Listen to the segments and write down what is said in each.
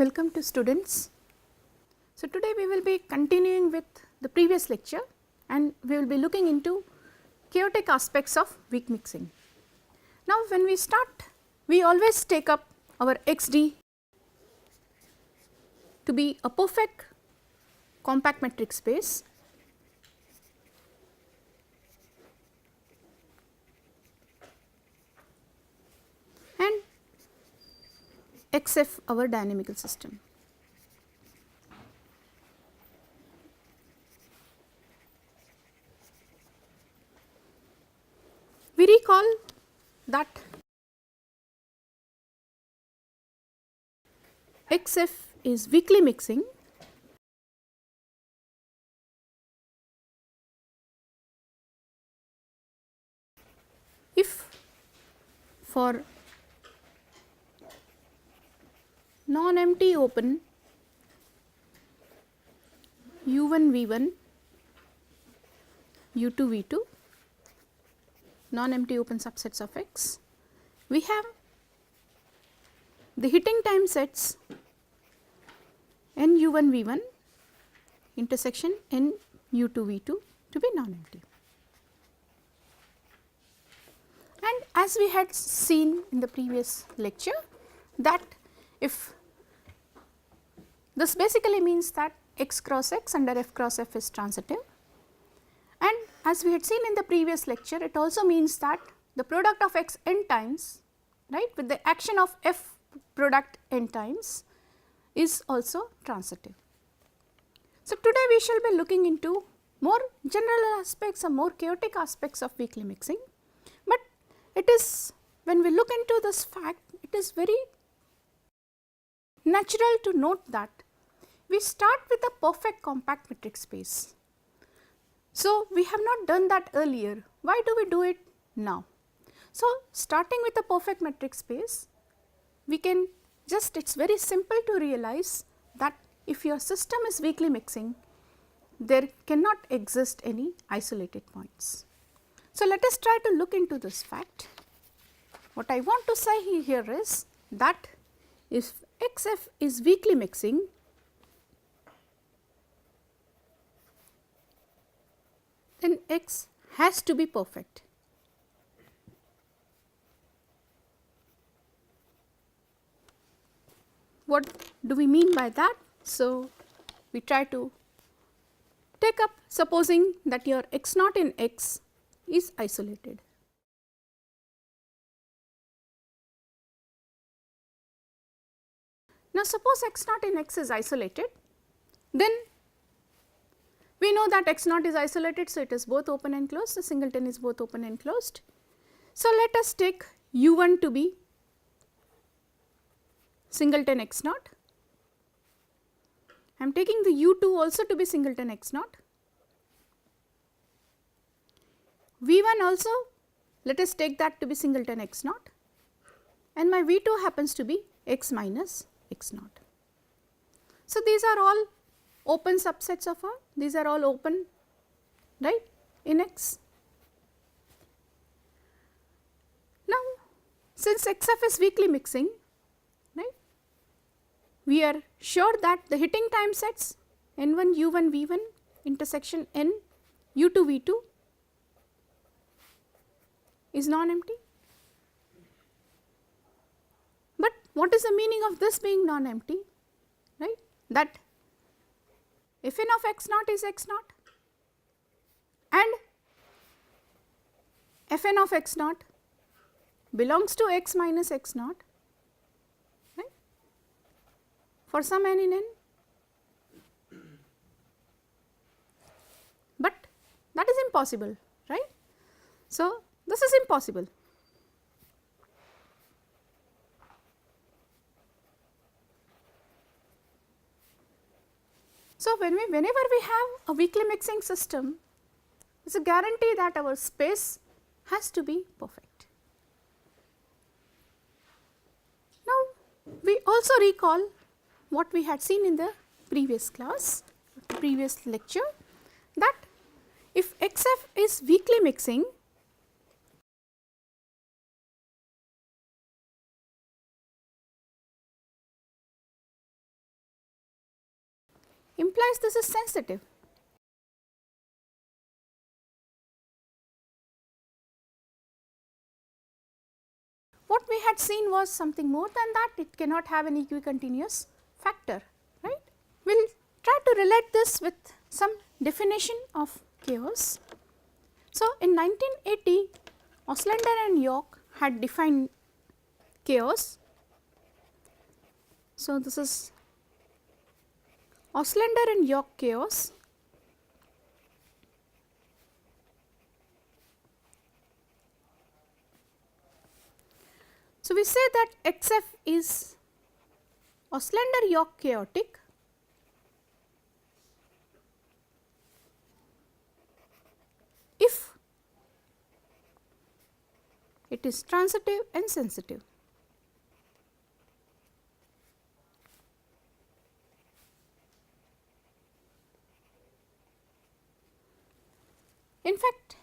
welcome to students. So, today we will be continuing with the previous lecture and we will be looking into chaotic aspects of weak mixing. Now, when we start, we always take up our XD to be a perfect compact metric space and XF our dynamical system. We recall that XF is weakly mixing if for non-empty open U1 V1 U2 V2 non-empty open subsets of X, we have the hitting time sets n U1 V1 intersection n U2 V2 to be non-empty. And as we had seen in the previous lecture, that if this basically means that X cross X under F cross F is transitive, and as we had seen in the previous lecture, it also means that the product of X n times, right, with the action of F product n times is also transitive. So, today we shall be looking into more general aspects or more chaotic aspects of weakly mixing, but it is, when we look into this fact, it is very natural to note that we start with a perfect compact metric space. So, we have not done that earlier. Why do we do it now? So, starting with a perfect metric space, we can just, it is very simple to realize that if your system is weakly mixing, there cannot exist any isolated points. So, let us try to look into this fact. What I want to say here is that if XF is weakly mixing, then X has to be perfect. What do we mean by that? So, we try to take up supposing that your X naught in X is isolated. Now, suppose X naught in X is isolated, then we know that X naught is isolated. So, it is both open and closed, the singleton is both open and closed. So, let us take U1 to be singleton X naught. I am taking the U2 also to be singleton X naught. V1 also, let us take that to be singleton X naught, and my V2 happens to be X minus X naught. So, these are all open subsets of R, these are all open, right, in X. Now, since XF is weakly mixing, right, we are sure that the hitting time sets N1 U1 V1 intersection N U2 V2 is non-empty. But what is the meaning of this being non-empty, right? That if n of X naught is X naught and Fn of X naught belongs to X minus X naught, right, for some n in n, but that is impossible, right. So, this is impossible. So, whenever we have a weakly mixing system, it is a guarantee that our space has to be perfect. Now, we also recall what we had seen in the previous class, previous lecture, that if XF is weakly mixing, implies this is sensitive. What we had seen was something more than that, it cannot have an equicontinuous factor, right. We will try to relate this with some definition of chaos. So, in 1980, Oslander and York had defined chaos. So, this is Oslander and York chaos. So, we say that XF is Oslander York chaotic if it is transitive and sensitive. In fact,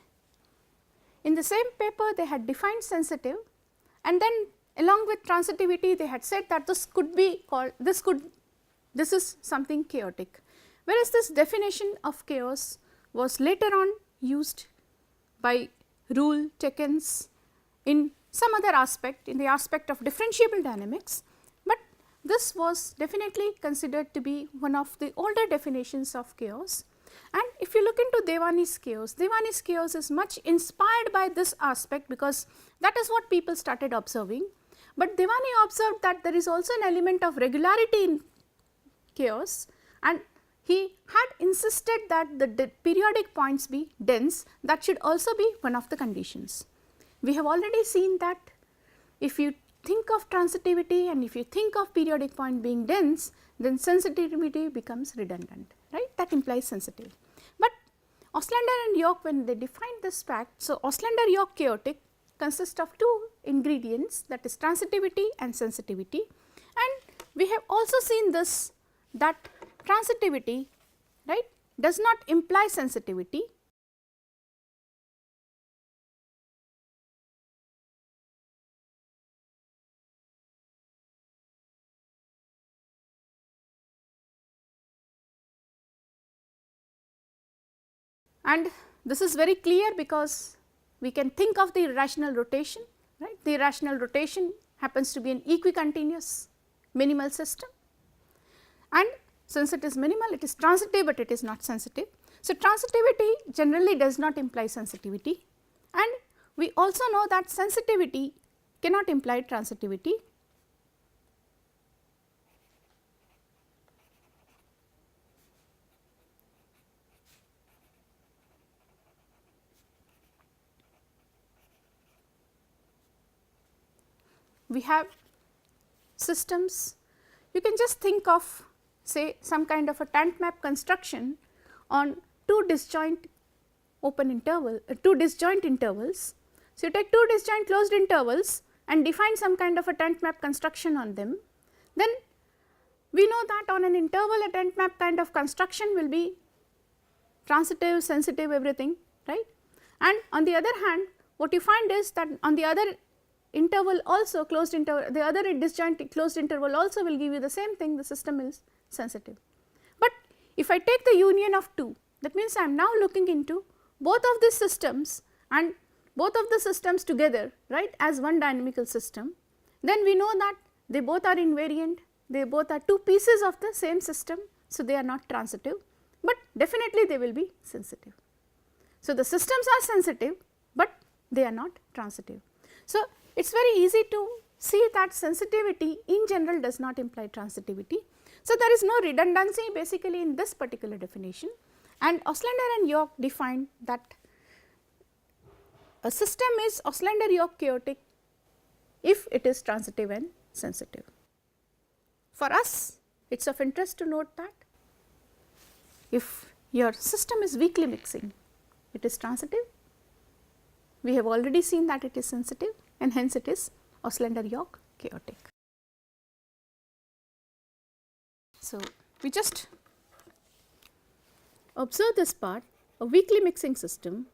in the same paper they had defined sensitive, and then along with transitivity they had said that this could be called, this is something chaotic, whereas this definition of chaos was later on used by Rule, Tekens in some other aspect, in the aspect of differentiable dynamics, but this was definitely considered to be one of the older definitions of chaos. And if you look into Devani's chaos is much inspired by this aspect, because that is what people started observing. But Devani observed that there is also an element of regularity in chaos, and he had insisted that the periodic points be dense. That should also be one of the conditions. We have already seen that if you think of transitivity and if you think of periodic point being dense, then sensitivity becomes redundant, right, that implies sensitive. But Oslander and York, when they defined this fact, so Oslander York chaotic consists of two ingredients, that is transitivity and sensitivity, and we have also seen this, that transitivity, right, does not imply sensitivity. And this is very clear because we can think of the irrational rotation, right. The irrational rotation happens to be an equicontinuous minimal system, and since it is minimal, it is transitive, but it is not sensitive. So, transitivity generally does not imply sensitivity, and we also know that sensitivity cannot imply transitivity. We have systems, you can just think of say some kind of a tank map construction on two disjoint intervals. So, you take two disjoint closed intervals and define some kind of a tank map construction on them, then we know that on an interval a tank map kind of construction will be transitive, sensitive, everything, right. And on the other hand, what you find is that on the other interval also, closed interval, the other disjoint closed interval also will give you the same thing, the system is sensitive. But if I take the union of two, that means I am now looking into both of these systems and both of the systems together, right, as one dynamical system, then we know that they both are invariant, they both are two pieces of the same system. So, they are not transitive, but definitely they will be sensitive. So, the systems are sensitive, but they are not transitive. So, it is very easy to see that sensitivity in general does not imply transitivity. So, there is no redundancy basically in this particular definition, and Oslander and York defined that a system is Oslander York chaotic if it is transitive and sensitive. For us, it is of interest to note that if your system is weakly mixing, it is transitive. We have already seen that it is sensitive, and hence it is Oslander York chaotic. So, we just observe this part, a weakly mixing system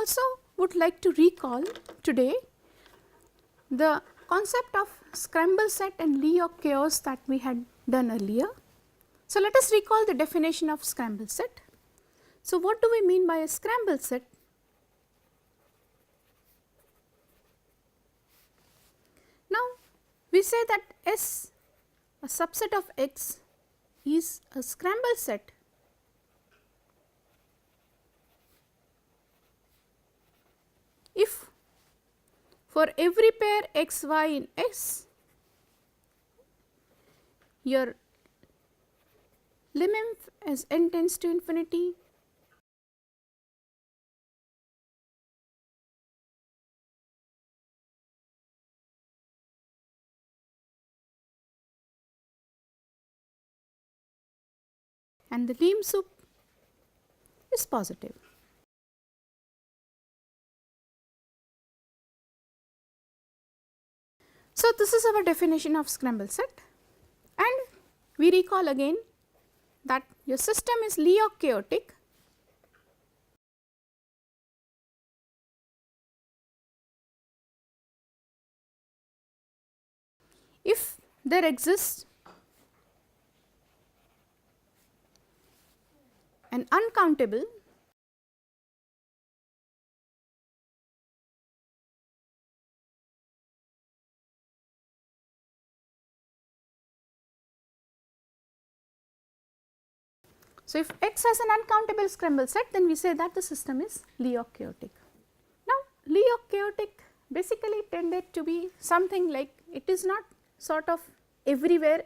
also would like to recall today the concept of scramble set and Lie of chaos that we had done earlier. So, let us recall the definition of scramble set. So, what do we mean by a scramble set? Now, we say that S, a subset of X, is a scramble set if for every pair x y in S, your lim as n tends to infinity and the lim sup is positive. So, this is our definition of scramble set, and we recall again that your system is Lie of chaotic if there exists an uncountable so if X has an uncountable scramble set, then we say that the system is Lie of chaotic. Now, Lie of chaotic basically tended to be something like it is not sort of everywhere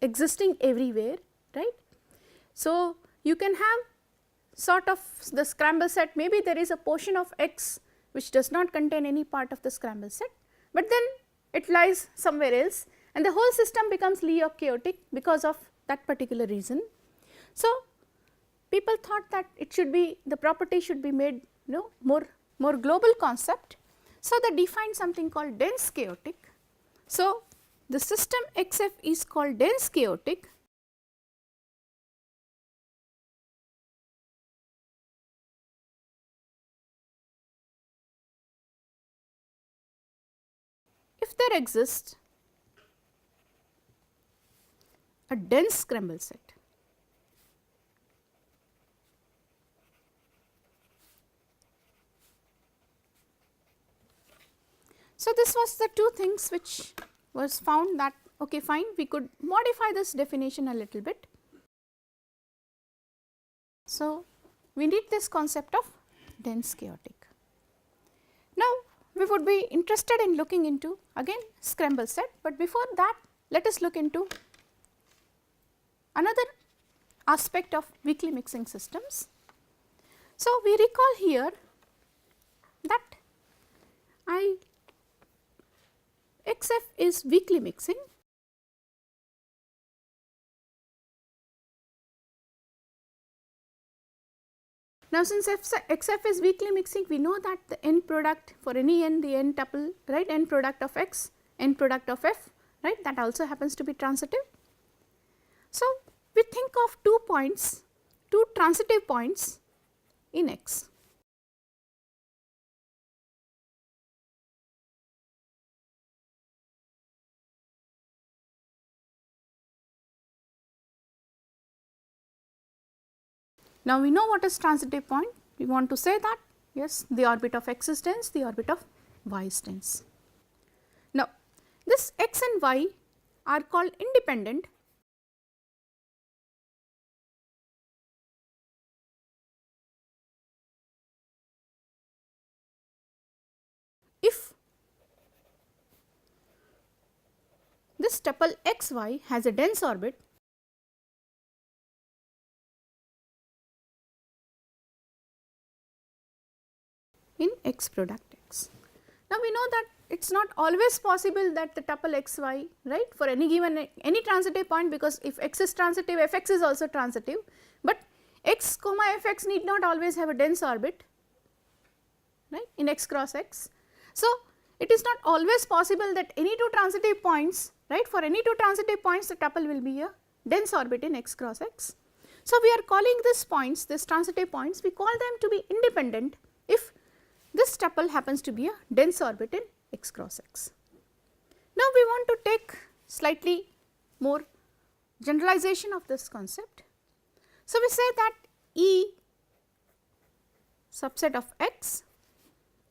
existing everywhere, right. So, you can have sort of the scramble set, maybe there is a portion of X which does not contain any part of the scramble set, but then it lies somewhere else and the whole system becomes Lie of chaotic because of that particular reason. So, people thought that it should be the property should be made more global concept. So, they defined something called dense chaotic. So, the system XF is called dense chaotic if there exists a dense scramble set. So, this was the two things which was found that okay fine, we could modify this definition a little bit. So, we need this concept of dense chaotic. Now, we would be interested in looking into again scramble set, but before that let us look into another aspect of weakly mixing systems. So, we recall here that XF is weakly mixing . Now, since XF is weakly mixing, we know that the end product for any n, the n tuple, right, end product of X, end product of F, right, that also happens to be transitive. So, we think of 2 points, 2 transitive points in X. Now, we know what is transitive point. We want to say that yes, the orbit of X is dense, the orbit of Y is dense. Now, this X and Y are called independent if this tuple XY has a dense orbit in X product X. Now, we know that it is not always possible that the tuple XY, right, for any given any transitive point, because if X is transitive, Fx is also transitive, but X comma Fx need not always have a dense orbit, right, in X cross X. So, it is not always possible that any 2 transitive points, right, for any 2 transitive points the tuple will be a dense orbit in X cross X. So, we are calling these points, these transitive points, we call them to be independent this tuple happens to be a dense orbit in x cross x. Now, we want to take slightly more generalization of this concept. So, we say that E subset of x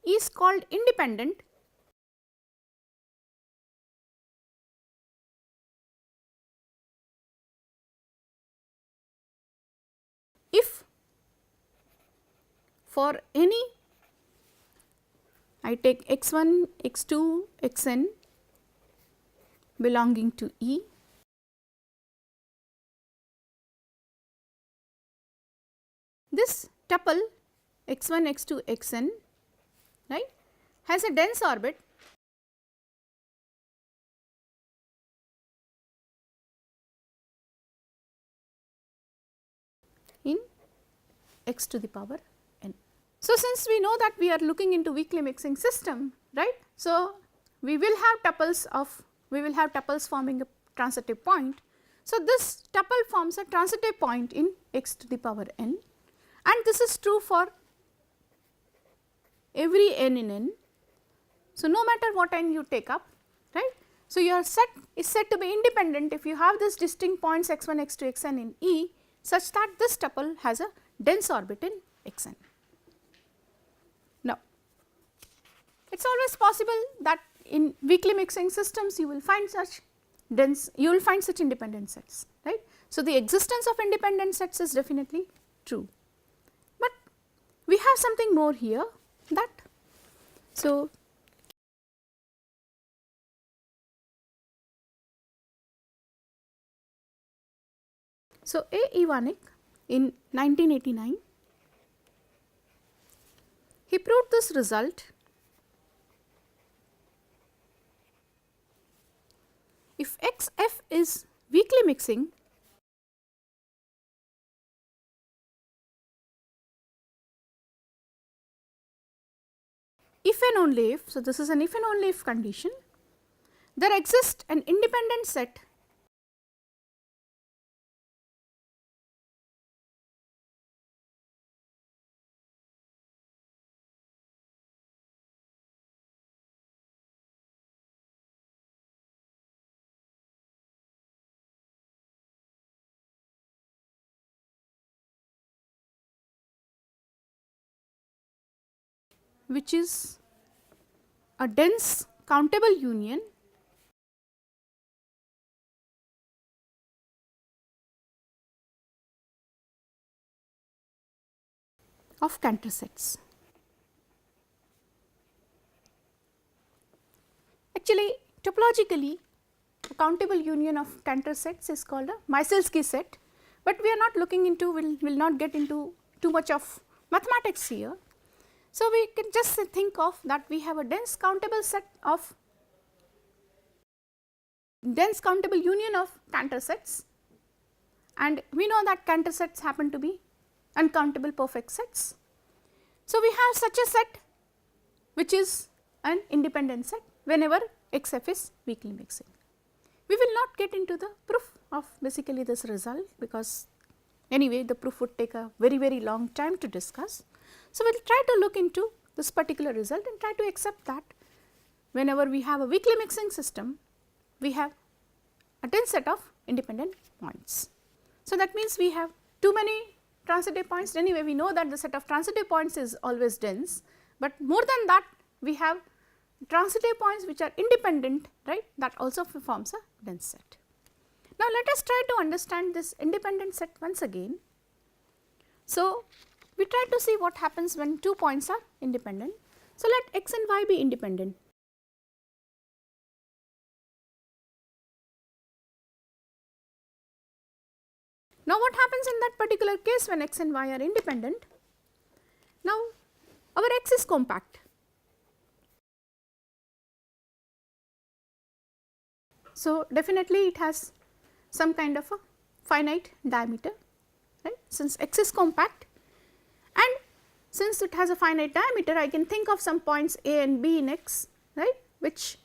is called independent if for any, I take x1, x2, xn belonging to E, this tuple x1, x2, xn, right, has a dense orbit in x to the power n. So, since we know that we are looking into weakly mixing system, right. So, we will have tuples forming a transitive point. So, this tuple forms a transitive point in x to the power n, and this is true for every n in n. So, no matter what n you take up, right. So, your set is said to be independent if you have this distinct points x1, x2, xn in E such that this tuple has a dense orbit in xn. Now, it is always possible that in weakly mixing systems you will find such independent sets, right. So, the existence of independent sets is definitely true, but we have something more here that. So, A. Ivanek in 1989, he proved this result if xf is weakly mixing, if and only if, so this is an if and only if condition, there exists an independent set which is a dense countable union of Cantor sets. Actually, topologically, a countable union of Cantor sets is called a Myselski set, but we are not looking into, will not get into too much of mathematics here. So, we can just think of that we have a dense countable union of Cantor sets, and we know that Cantor sets happen to be uncountable perfect sets. So, we have such a set which is an independent set whenever xf is weakly mixing. We will not get into the proof of basically this result, because anyway the proof would take a very long time to discuss. So, we will try to look into this particular result and try to accept that whenever we have a weakly mixing system, we have a dense set of independent points. So, that means we have too many transitive points. Anyway, we know that the set of transitive points is always dense, but more than that we have transitive points which are independent, right, that also forms a dense set. Now, let us try to understand this independent set once again. So, we try to see what happens when 2 points are independent. So, let x and y be independent. Now, what happens in that particular case when x and y are independent? Now, our x is compact. So, definitely it has some kind of a finite diameter, right, since x is compact, and since it has a finite diameter, I can think of some points a and b in x, right, which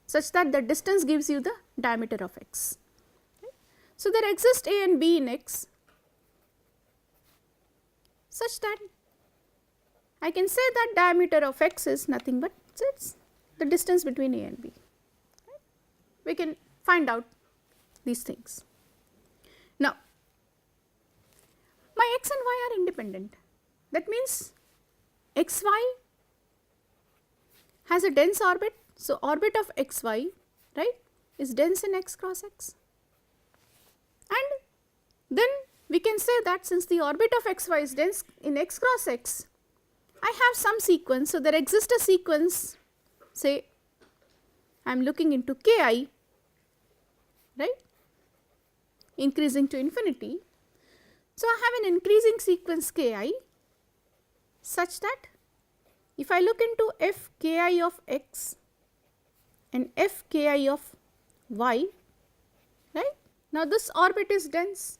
such that the distance gives you the diameter of x. Right. So, there exist a and b in x such that I can say that diameter of x is nothing but it's the distance between A and B. Right? We can find out these things. Now, my x and y are independent. That means xy has a dense orbit. So, orbit of xy, right, is dense in x cross x. And then we can say that since the orbit of xy is dense in x cross x, I have some sequence. So, there exists a sequence, say I am looking into ki, right, increasing to infinity. So, I have an increasing sequence ki such that if I look into f ki of x and f ki of y, right, now this orbit is dense.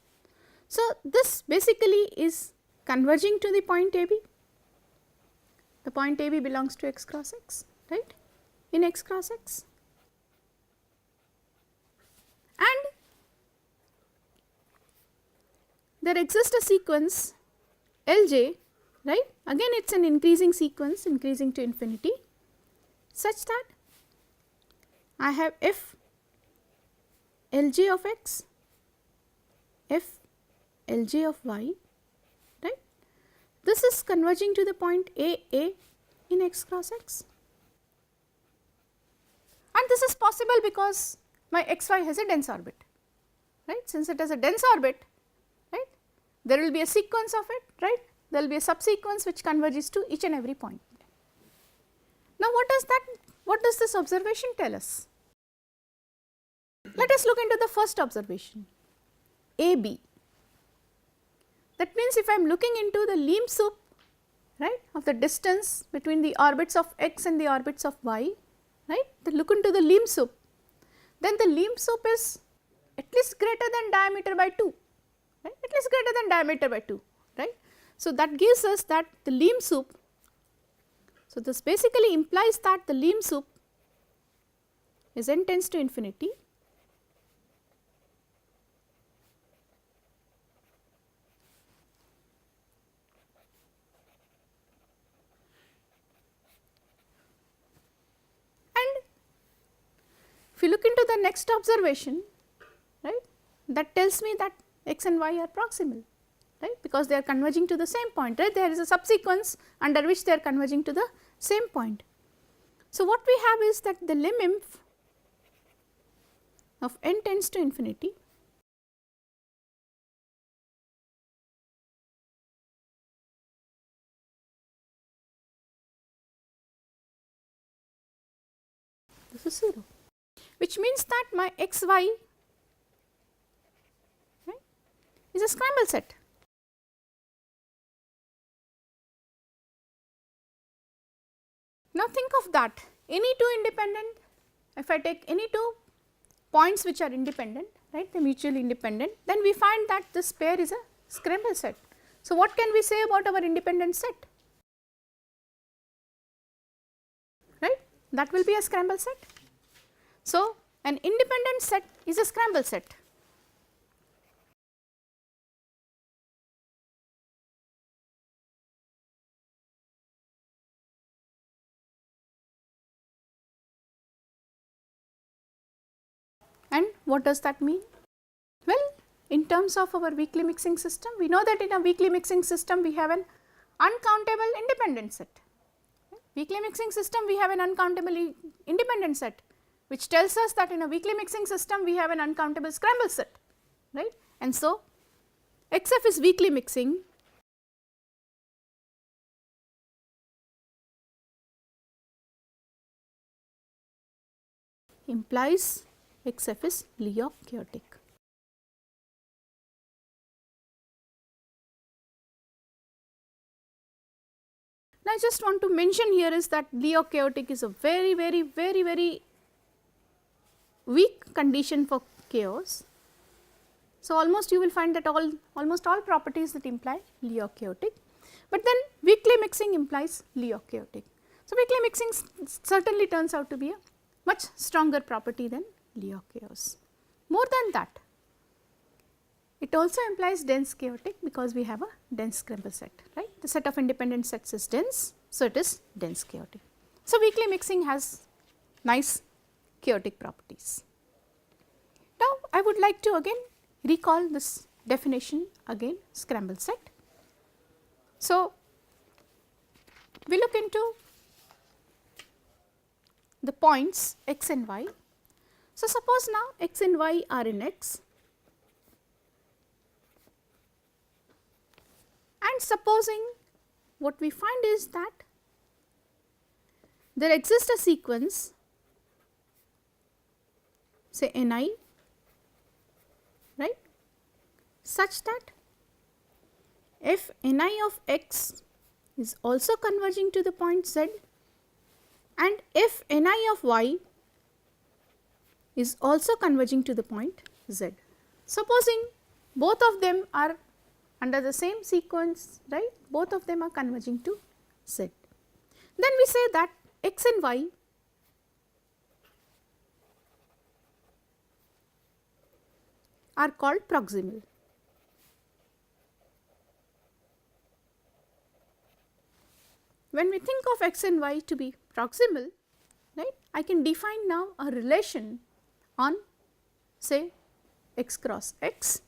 So, this basically is converging to the point AB. The point AB belongs to x cross x, right, in x cross x. And there exists a sequence Lj, right, again it is an increasing sequence increasing to infinity such that I have f Lj of x, f Lj of y, right. This is converging to the point A in x cross x, and this is possible because my xy has a dense orbit, right. Since it has a dense orbit, right, there will be a sequence of it, right, there will be a subsequence which converges to each and every point. Now, what does this observation tell us? Let us look into the first observation, AB. That means if I am looking into the Lehm soup, right, of the distance between the orbits of x and the orbits of y, right, then look into the Lehm soup, then the Lehm soup is at least greater than diameter by 2, right, at least greater than diameter by 2, right. So, that gives us that the Lehm soup, so this basically implies that the Lehm soup is n tends to infinity If you look into the next observation, right, that tells me that x and y are proximal, right, because they are converging to the same point, right, there is a subsequence under which they are converging to the same point. So, what we have is that the lim of n tends to infinity this is 0, which means that my xy, right, is a scramble set. Now, think of that, any two independent, if I take any two points which are independent, right, they are mutually independent, then we find that this pair is a scramble set. So, what can we say about our independent set? Right, that will be a scramble set. So, an independent set is a scramble set. And what does that mean? Well, in terms of our weakly mixing system, we know that in a weakly mixing system we have an uncountable independent set. Weakly mixing system we have an uncountable independent set, which tells us that in a weakly mixing system we have an uncountable scramble set, right. And so, XF is weakly mixing implies XF is Lie chaotic. Now, I just want to mention here is that Lie chaotic is a very weak condition for chaos. So, almost you will find that almost all properties that imply Lie chaotic, but then weakly mixing implies Lie chaotic. So, weakly mixing certainly turns out to be a much stronger property than Lie chaos. More than that, It also implies dense chaotic because we have a dense Scramble set, right. The set of independent sets is dense, so it is dense chaotic. So, weakly mixing has nice chaotic properties. Now, I would like to again recall this definition again, Scramble set. So, we look into the points x and y. So, suppose now x and y are in X, and supposing what we find is that there exists a sequence, say Ni, right, such that if Ni of x is also converging to the point z, and if Ni of y is also converging to the point z. Supposing both of them are under the same sequence, right, both of them are converging to z. Then we say that x and y are called proximal. When we think of x and y to be proximal, right, I can define now a relation on say x cross x.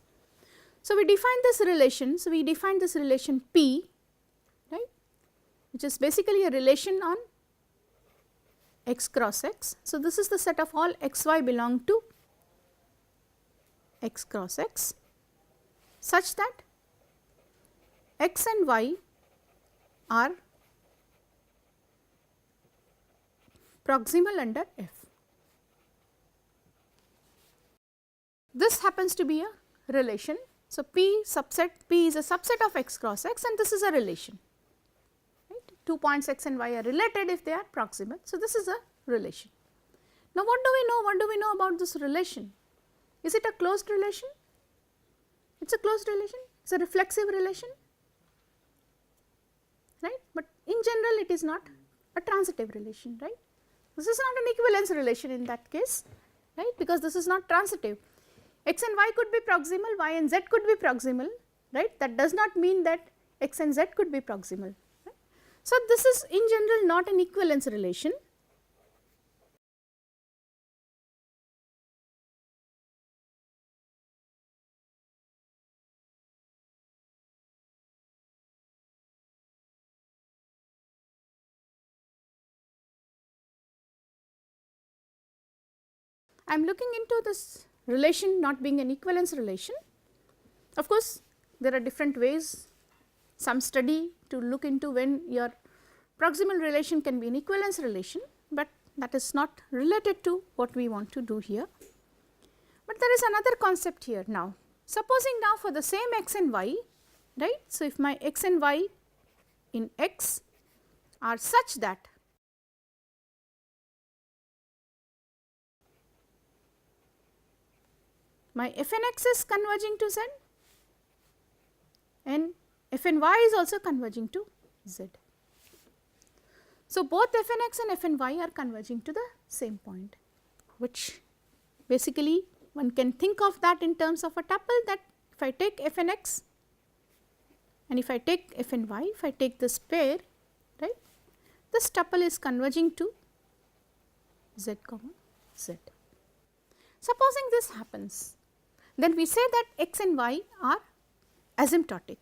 So, we define this relation. So, we define this relation P, right, which is basically a relation on x cross x. So, this is the set of all x y belong to x cross x such that x and y are proximal under F. This happens to be a relation. So, P subset P is a subset of x cross x, and this is a relation, right. 2 points x and y are related if they are proximal. So, this is a relation. Now, what do we know? What do we know about this relation? Is it a closed relation? It is a closed relation, it is a reflexive relation, right, but in general it is not a transitive relation, right. This is not an equivalence relation in that case, right, because this is not transitive. X and y could be proximal, y and z could be proximal, right. That does not mean that x and z could be proximal, right. So, this is in general not an equivalence relation. I am looking into this relation not being an equivalence relation. Of course, there are different ways, some study to look into when your proximal relation can be an equivalence relation, but that is not related to what we want to do here. But there is another concept here now. Supposing now for the same x and y, right. So, if my x and y in X are such that my f and x is converging to z and f and y is also converging to z. So, both f and x and f and y are converging to the same point, which basically one can think of that in terms of a tuple, that if I take f and x and if I take f and y, if I take this pair, right, this tuple is converging to z comma z. Supposing this happens, then we say that x and y are asymptotic.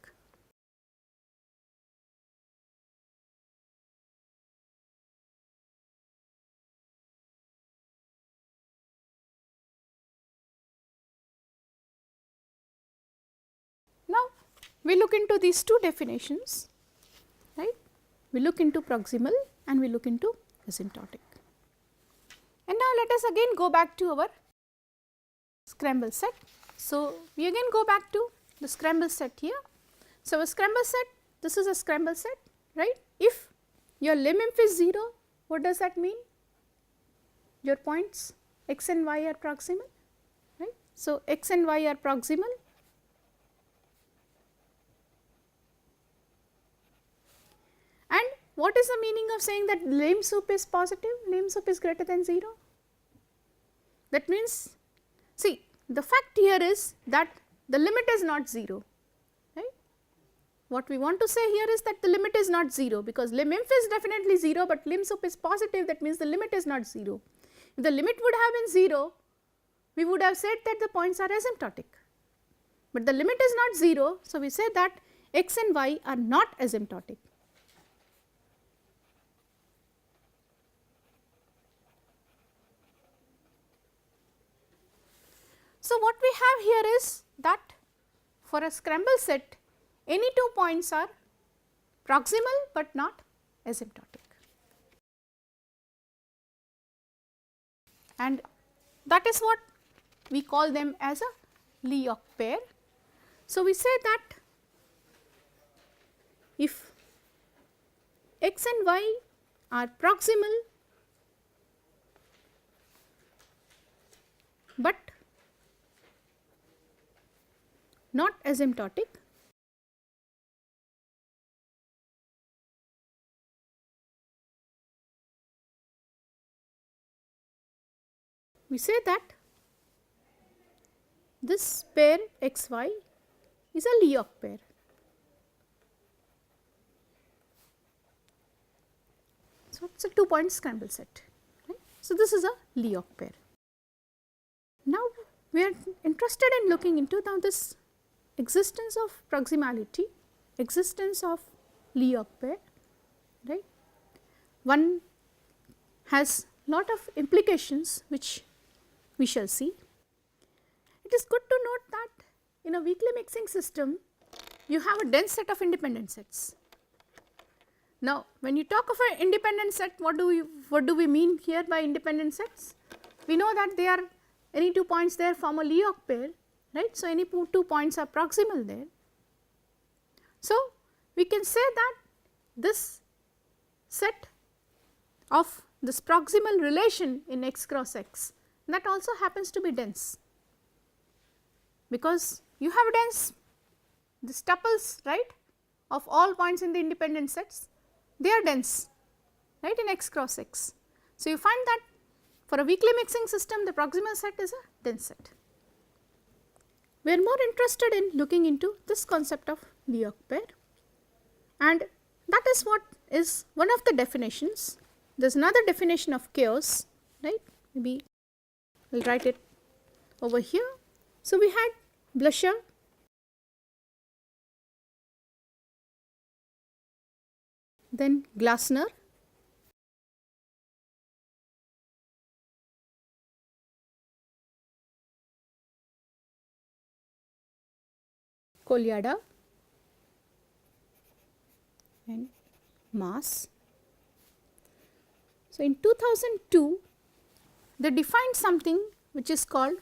Now, we look into these two definitions, right. We look into proximal and we look into asymptotic. And now, let us again go back to our Scramble set. So, we again go back to the Scramble set here. So, a Scramble set, this is a Scramble set, right. If your lim-inf is 0, what does that mean? Your points x and y are proximal, right. So, x and y are proximal. And what is the meaning of saying that lim sup is positive? Lim sup is greater than 0. That means, see, the fact here is that the limit is not 0, right. What we want to say here is that the limit is not 0, because lim inf is definitely 0, but lim sup is positive, that means the limit is not 0. If the limit would have been 0, we would have said that the points are asymptotic, but the limit is not 0, so we say that x and y are not asymptotic. So, what we have here is that for a scramble set, any two points are proximal but not asymptotic, and that is what we call them as a Lie pair. So, we say that if x and y are proximal but not asymptotic, we say that this pair x y is a Lie pair. So, it is a 2 point scramble set, right. So, this is a Lie pair. Now, we are interested in looking into now this existence of proximality, existence of Lie pair, right. One has lot of implications which we shall see. It is good to note that in a weakly mixing system, you have a dense set of independent sets. Now, when you talk of an independent set, what do we mean here by independent sets? We know that they are any 2 points there form a Lie pair, right. So, any 2 points are proximal there. So, we can say that this set of this proximal relation in x cross x, that also happens to be dense, because you have dense this tuples, right, of all points in the independent sets, they are dense, right, in x cross x. So, you find that for a weakly mixing system, the proximal set is a dense set. We are more interested in looking into this concept of Lie pair, and that is what is one of the definitions. There is another definition of chaos, right, maybe we will write it over here. So, we had Blusher, then Glassner, Kolyada and Maas. So, in 2002, they defined something which is called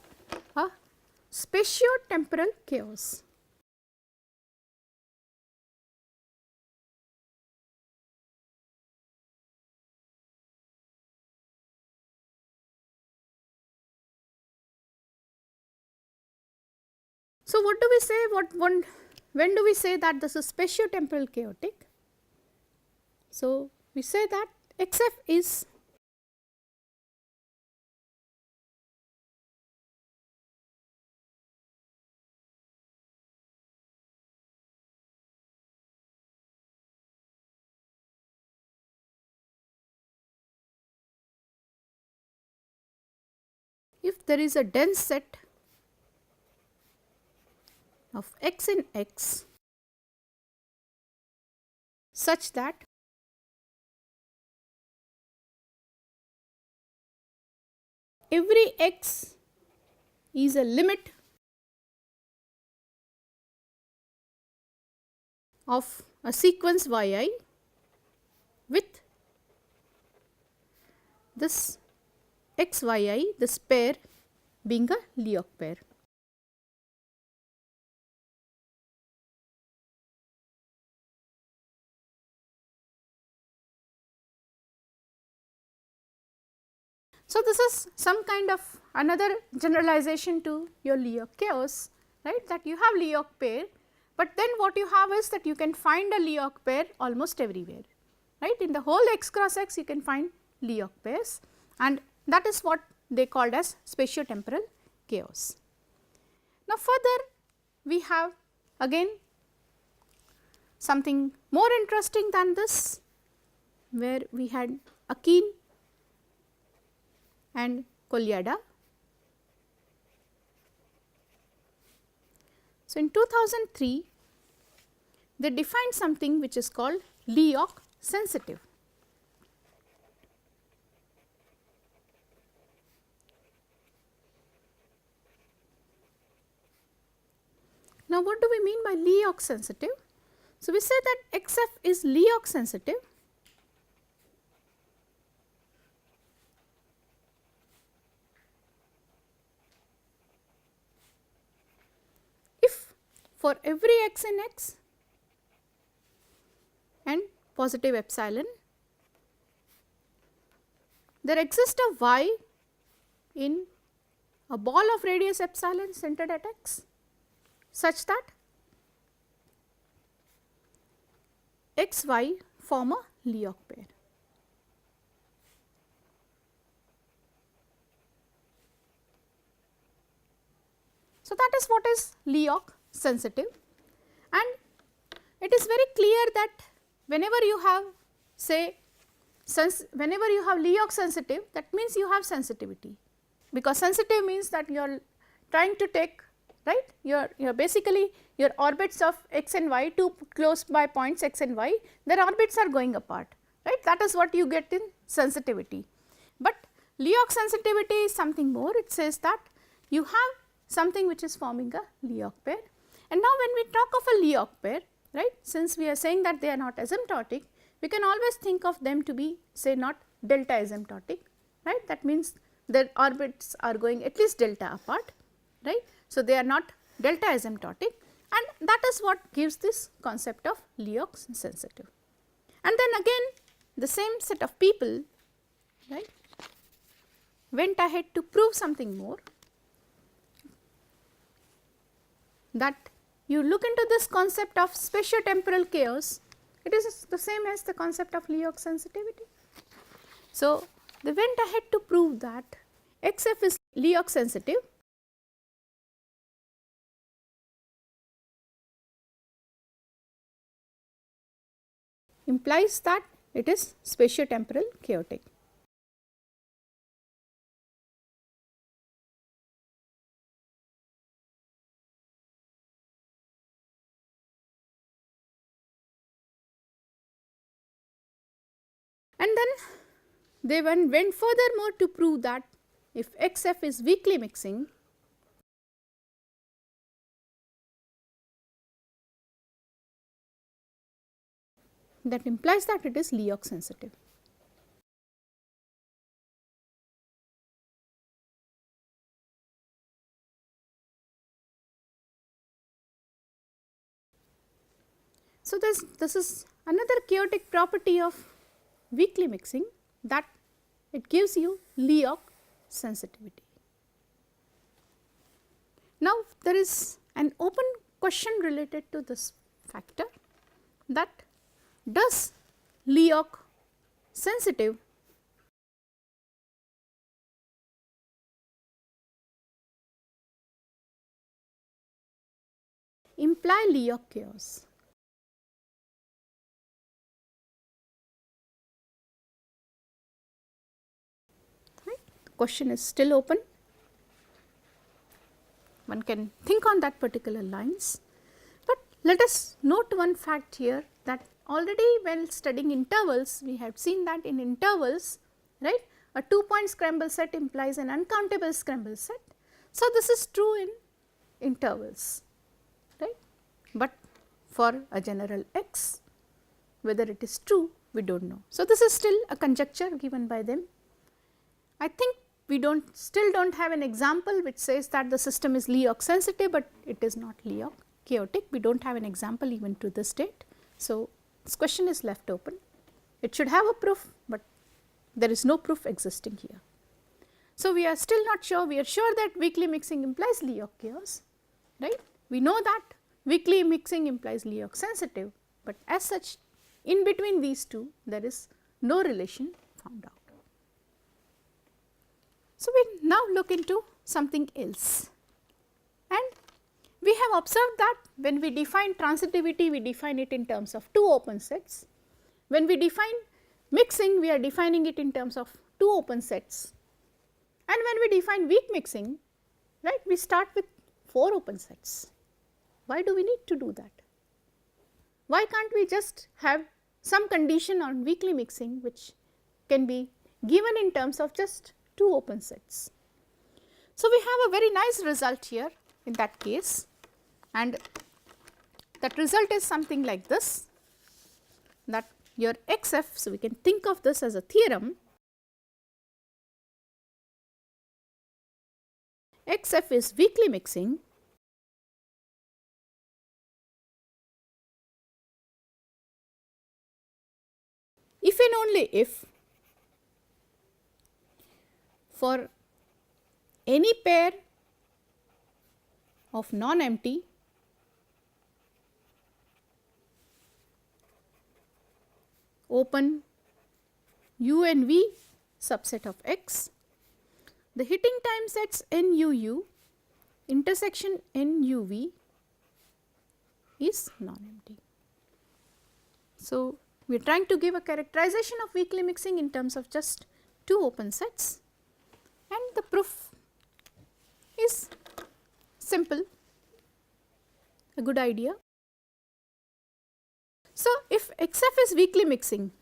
a spatio-temporal chaos. So, what do we say, when do we say that this is spatio-temporal chaotic? So, we say that XF is if there is a dense set of x in x such that every x is a limit of a sequence yi with this xyi, this pair being a Lie pair. So, this is some kind of another generalization to your Lie chaos, right, that you have Lie pair, but then what you have is that you can find a Lie pair almost everywhere, right. In the whole x cross x you can find Lie pairs, and that is what they called as spatio-temporal chaos. Now, further we have again something more interesting than this, where we had Akeen and Kolyada. So, in 2003 they defined something which is called Leok sensitive. Now, what do we mean by Leok sensitive? So, we say that XF is Leok sensitive if for every x in X and positive epsilon, there exists a y in a ball of radius epsilon centered at X, such that X y form a Leok pair. So, that is what is Leok sensitive, and it is very clear that whenever you have, say, whenever you have Leok sensitive, that means you have sensitivity, because sensitive means that you are trying to take, right, your basically your orbits of x and y, two close by points x and y, their orbits are going apart, right, that is what you get in sensitivity. But Leok sensitivity is something more. It says that you have something which is forming a Leok pair, and now when we talk of a Leok pair, right, since we are saying that they are not asymptotic, we can always think of them to be, say, not delta asymptotic, right, that means their orbits are going at least delta apart, right. So, they are not delta asymptotic, and that is what gives this concept of Leok sensitive. And then again the same set of people, right, went ahead to prove something more, that you look into this concept of spatiotemporal chaos, it is the same as the concept of Leok sensitivity. So, they went ahead to prove that XF is Leok sensitive implies that it is spatiotemporal chaotic. And then they went furthermore to prove that if XF is weakly mixing, that implies that it is Leok sensitive. So, this is another chaotic property of weakly mixing, that it gives you Leok sensitivity. Now, there is an open question related to this factor, that does Leok sensitive imply Leok chaos? Right? The question is still open. One can think on that particular lines, but let us note one fact here, that already while studying intervals, we have seen that in intervals, right, a 2-point scramble set implies an uncountable scramble set. So, this is true in intervals, right, but for a general X, whether it is true, we do not know. So, this is still a conjecture given by them. I think we still do not have an example which says that the system is Leok sensitive, but it is not Leok chaotic. We do not have an example even to this date. So, this question is left open. It should have a proof, but there is no proof existing here. So, we are still not sure. We are sure that weakly mixing implies Leok chaos, right. We know that weakly mixing implies Leok sensitive, but as such in between these two there is no relation found out. So, we now look into something else, and we have observed that when we define transitivity, we define it in terms of two open sets. When we define mixing, we are defining it in terms of two open sets, and when we define weak mixing, right, we start with 4 open sets. Why do we need to do that? Why can't we just have some condition on weakly mixing which can be given in terms of just 2 open sets? So, we have a very nice result here in that case, and that result is something like this, that your XF, so we can think of this as a theorem. XF is weakly mixing if and only if for any pair of non-empty open U and V subset of X, the hitting time sets NUU intersection NUV is non-empty. So, we are trying to give a characterization of weakly mixing in terms of just 2 open sets, and the proof is simple, a good idea. So, if XF is weakly mixing,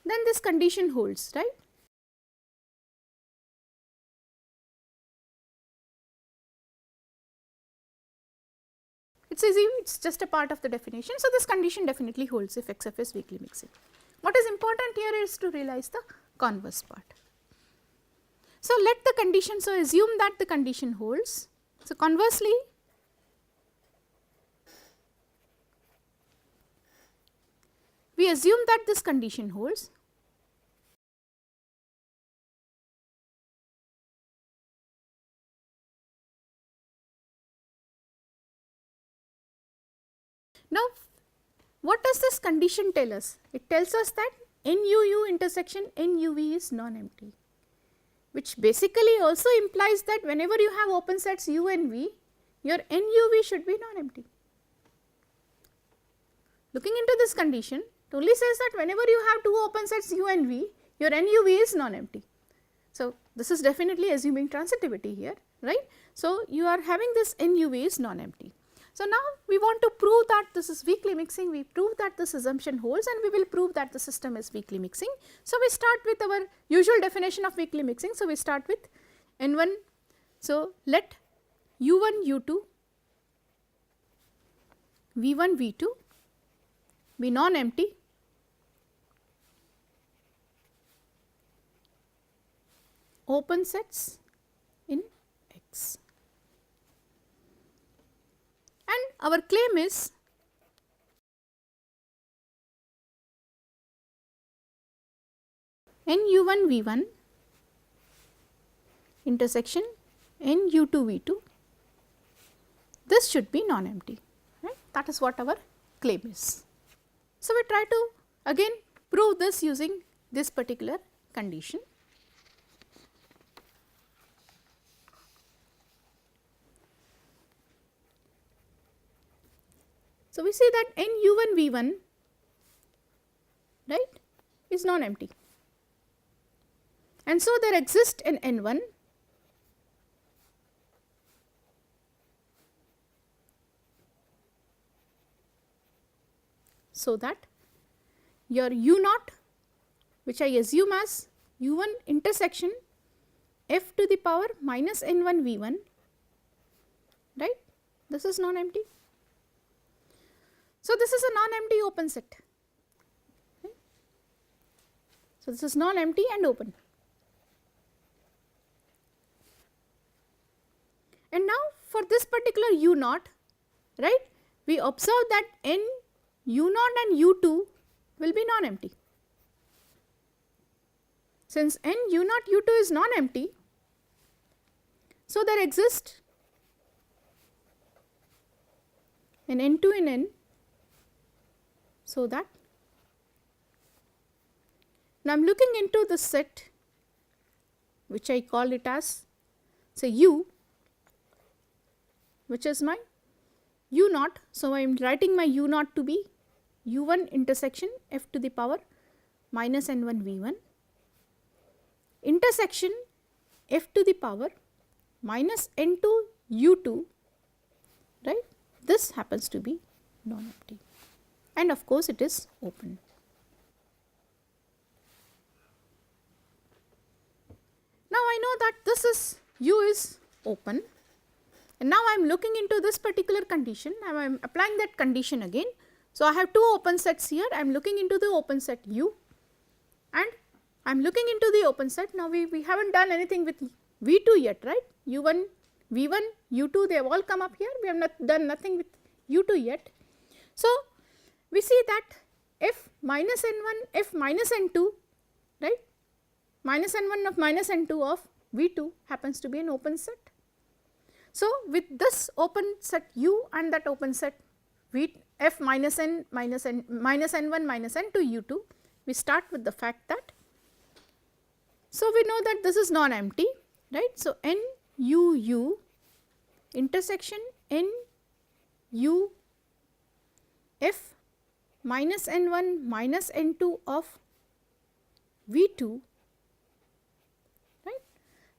then this condition holds, right. It is easy, it is just a part of the definition. So, this condition definitely holds if XF is weakly mixing. What is important here is to realize the converse part. So, let the condition, so assume that the condition holds. So, conversely, we assume that this condition holds. Now, what does this condition tell us? It tells us that NUU intersection NUV is non-empty, which basically also implies that whenever you have open sets U and V, your NUV should be non-empty. Looking into this condition, it only says that whenever you have 2 open sets U and V, your NUV is non-empty. So, this is definitely assuming transitivity here, right. So, you are having this NUV is non-empty. So, now we want to prove that this is weakly mixing, we prove that this assumption holds, and we will prove that the system is weakly mixing. So, we start with our usual definition of weakly mixing. So, we start with N1. So, let U1 U2 V1 V2 be non-empty open sets in X. And our claim is NU1 V1 intersection NU2 V2, this should be non-empty, right. That is what our claim is. So, we try to again prove this using this particular condition. So, we see that NU1 V1, right, is non-empty, and so there exists an N1 so that your U naught, which I assume as U1 intersection f to the power minus N1 V1, right, this is non-empty. So, this is a non-empty open set, right. So, this is non-empty and open. And now, for this particular U naught, right, we observe that N U naught and U2 will be non-empty. Since N U naught U2 is non-empty, so there exists an N2 in N, so that Now, I am looking into this set which I call it as say U, which is my U naught. So, I am writing my U naught to be U1 intersection f to the power minus n1 V1 intersection f to the power minus n2 U2, right. This happens to be non-empty and of course, it is open. Now, I know that this is U is open and now I am looking into this particular condition and I am applying that condition again. So, I have two open sets here, I am looking into the open set U and I am looking into the open set. Now, we have not done anything with V2 yet, right. U1, V1, U2 they have all come up here, we have not done nothing with U2 yet. So, we see that f minus n1, f minus n2, right, minus n1 of minus n2 of V2 happens to be an open set. So, with this open set U and that open set V f minus n minus n1 minus n2 U2, we start with the fact that, so we know that this is non-empty, right. So, n u u intersection n u f minus n1 minus n2 of V2, right.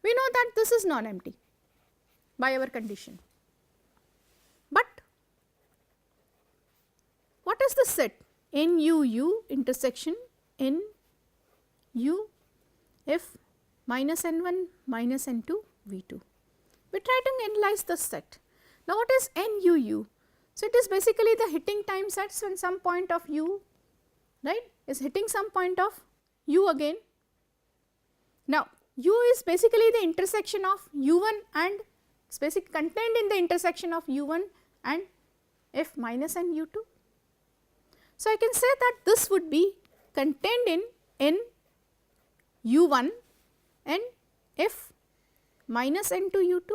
We know that this is non-empty by our condition, but what is the set n u u intersection n u f minus n1 minus n2 V2. We try to analyze the set. Now, what is n u u? So, it is basically the hitting time sets when some point of u, right, is hitting some point of u again. Now, u is basically the intersection of u1 and it is basically contained in the intersection of u1 and f minus n u2. So, I can say that this would be contained in n u1 and f minus n2 u2.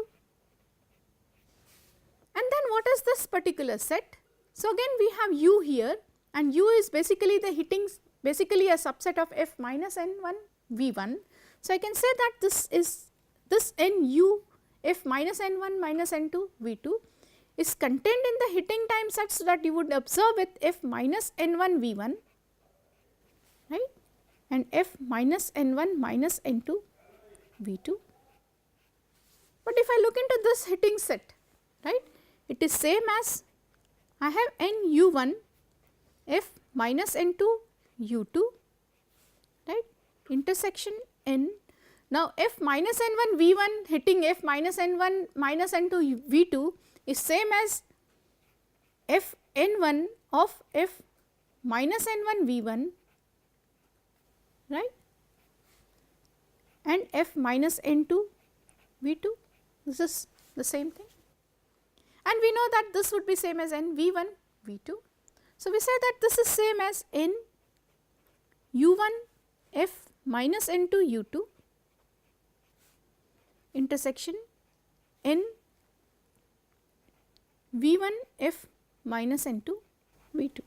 And then what is this particular set? So, again we have u here and u is basically the hitting, basically a subset of f minus n1 v1. So, I can say that this is this n u f minus n1 minus n2 v2 is contained in the hitting time sets that you would observe with f minus n1 v1, right, and f minus n1 minus n2 v2. But if I look into this hitting set, right, it is same as I have n u1 f minus n2 u2, right, intersection n. Now, f minus n1 v1 hitting f minus n1 minus n2 v2 is same as f n1 of f minus n1 v1, right, and f minus n2 v2. This is the same thing. And we know that this would be same as n v1 v2. So, we say that this is same as n u1 f minus n2 u2 intersection n v1 f minus n2 v2.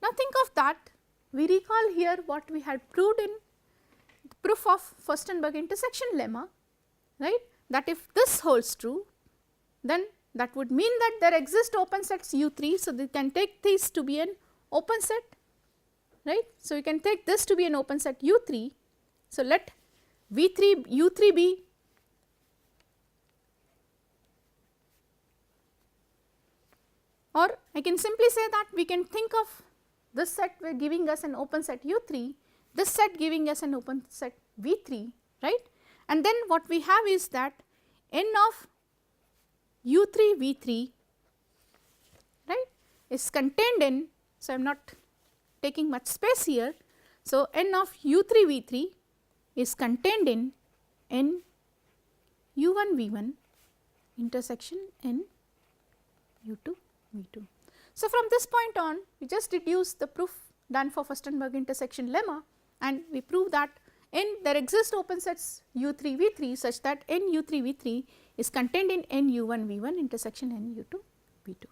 Now, think of that, we recall here what we had proved in the proof of Furstenberg intersection lemma, right, that if this holds true, then that would mean that there exist open sets U3. So, they can take these to be an open set, right. So, you can take this to be an open set U3. So, let V3 U3 be or I can simply say that we can think of this set giving us an open set U3, this set giving us an open set V3, right. And then what we have is that n of U3 V3, right, is contained in, so I am not taking much space here. So, n of U3 V3 is contained in n U1 V1 intersection n U2 V2. So, from this point on we just deduce the proof done for Furstenberg intersection lemma and we prove that there exist open sets U3 V3 such that n U3 V3 is contained in n U1 V1 intersection n U2 V2,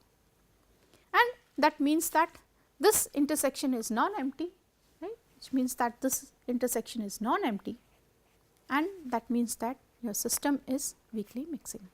and that means that this intersection is non-empty, right, which means that this intersection is non-empty, and that means that your system is weakly mixing.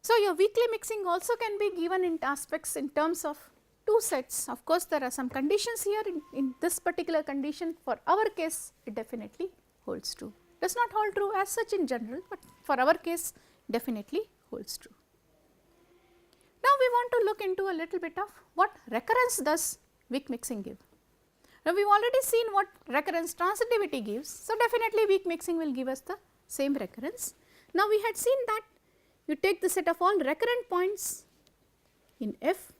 So, your weakly mixing also can be given in aspects in terms of two sets. Of course, there are some conditions here. In this particular condition, for our case it definitely holds true. Does not hold true as such in general, but for our case definitely holds true. Now, we want to look into a little bit of what recurrence does weak mixing give. Now, we have already seen what recurrence transitivity gives. So, definitely weak mixing will give us the same recurrence. Now, we had seen that you take the set of all recurrent points in F.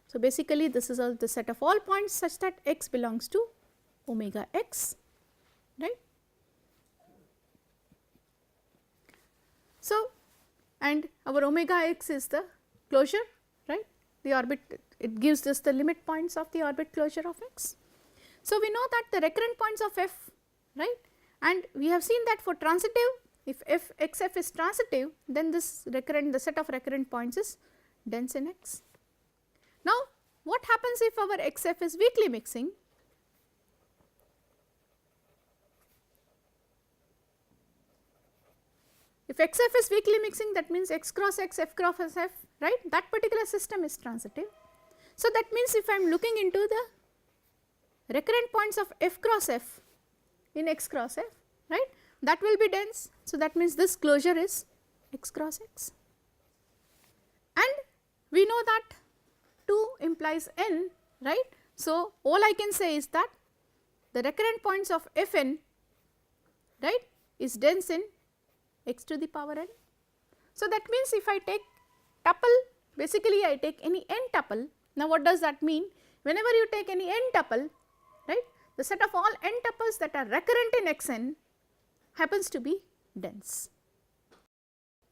So, basically this is all the set of all points such that x belongs to omega x, right. So, and our omega x is the closure, right, the orbit, it gives us the limit points of the orbit closure of x. So, we know that the recurrent points of F, right, and we have seen that for transitive, if f x f is transitive, then this recurrent, the set of recurrent points is dense in X. Now, what happens if our x f is weakly mixing? If x f is weakly mixing, that means x cross x, f cross f, right, that particular system is transitive. So, that means if I am looking into the recurrent points of f cross f in x cross f, right, that will be dense. So, that means this closure is x cross x, and we know that 2 implies n, right. So, all I can say is that the recurrent points of f n, right, is dense in x to the power n. So, that means if I take tuple, basically I take any n tuple. Now, what does that mean? Whenever you take any n tuple, right, the set of all n tuples that are recurrent in x n happens to be dense.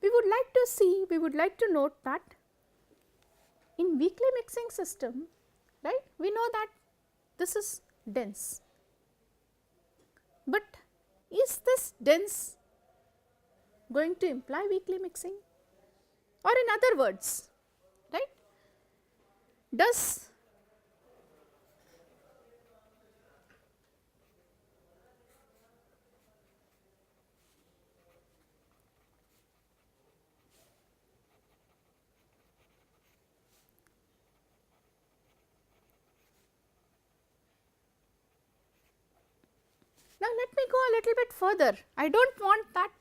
We would like to see, we would like to note that in weakly mixing system, right, we know that this is dense, but is this dense going to imply weakly mixing, or in other words, right, does now let me go a little bit further. I do not want that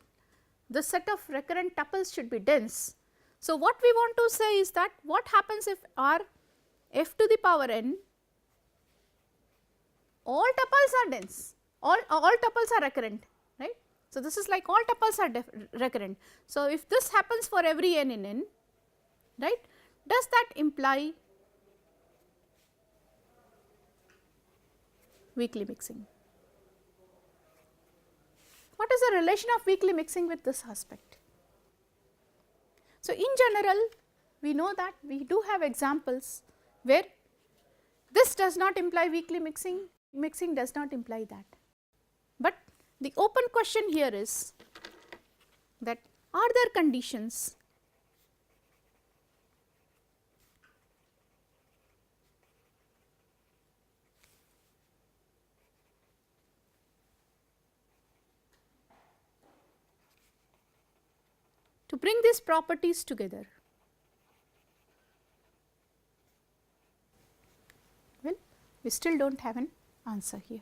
the set of recurrent tuples should be dense. So, what we want to say is that what happens if our f to the power n, all tuples are dense, all tuples are recurrent, right. So, this is like all tuples are recurrent. So, if this happens for every n in n, right, does that imply weakly mixing? What is the relation of weakly mixing with this aspect? So, in general, we know that we do have examples where this does not imply weakly mixing, mixing does not imply that. But the open question here is that are there conditions to bring these properties together? Well, we still do not have an answer here.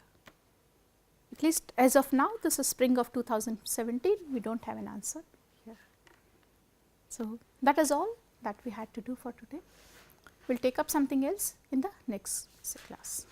At least as of now, this is spring of 2017, we do not have an answer here. So, that is all that we had to do for today. We will take up something else in the next class.